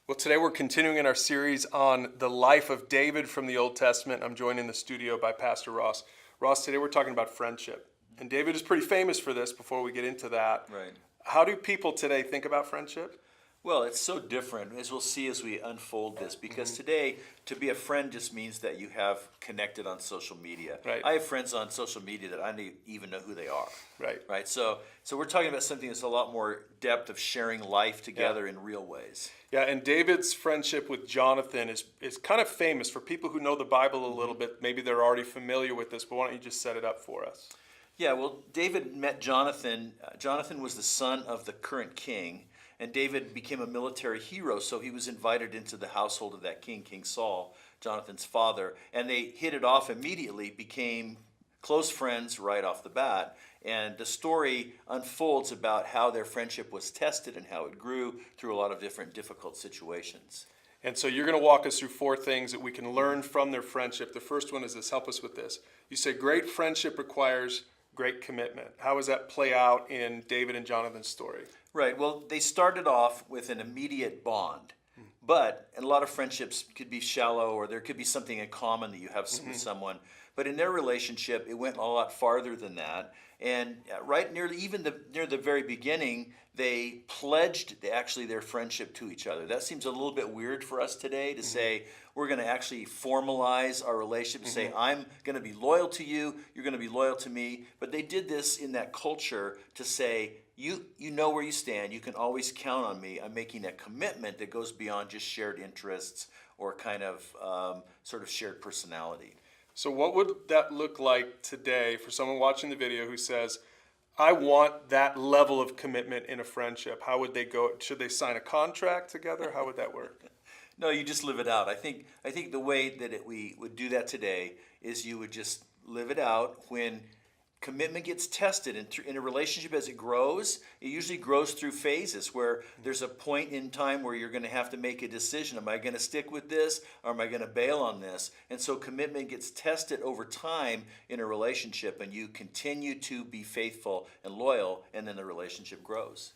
Well, today we're continuing in our series on the life of David from the Old Testament. I'm joined in the studio by Pastor Ross. Ross, today we're talking about friendship. And David is pretty famous for this before we get into that. Right. How do people today think about friendship? Well, it's so different, as we'll see as we unfold this, because today, to be a friend just means that you have connected on social media. Right. I have friends on social media that I don't even know who they are. Right. Right. So we're talking about something that's a lot more depth of sharing life together in real ways. Yeah, and David's friendship with Jonathan is kind of famous for people who know the Bible a little bit. Maybe they're already familiar with this, but why don't you just set it up for us? Yeah, well, David met Jonathan. Jonathan was the son of the current king, and David became a military hero, so he was invited into the household of that king, King Saul, Jonathan's father, and they hit it off immediately, became close friends right off the bat. And the story unfolds about how their friendship was tested and how it grew through a lot of different difficult situations. And so you're going to walk us through four things that we can learn from their friendship. The first one is this. Help us with this. You say great friendship requires great commitment. How does that play out in David and Jonathan's story? Right. Well, they started off with an immediate bond. But a lot of friendships could be shallow, or there could be something in common that you have with someone. But in their relationship, it went a lot farther than that. And right near the very beginning, they pledged actually their friendship to each other. That seems a little bit weird for us today to say we're going to actually formalize our relationship, say I'm going to be loyal to you, you're going to be loyal to me. But they did this in that culture to say, you know where you stand. You can always count on me. I'm making a commitment that goes beyond just shared interests or kind of sort of shared personality. So what would that look like today for someone watching the video who says, I want that level of commitment in a friendship? How would they go? Should they sign a contract together? How would that work? No, you just live it out. I think the way that we would do that today is you would just live it out. When commitment gets tested in a relationship as it grows, it usually grows through phases where there's a point in time where you're going to have to make a decision. Am I going to stick with this, or am I going to bail on this? And so commitment gets tested over time in a relationship, and you continue to be faithful and loyal, and then the relationship grows.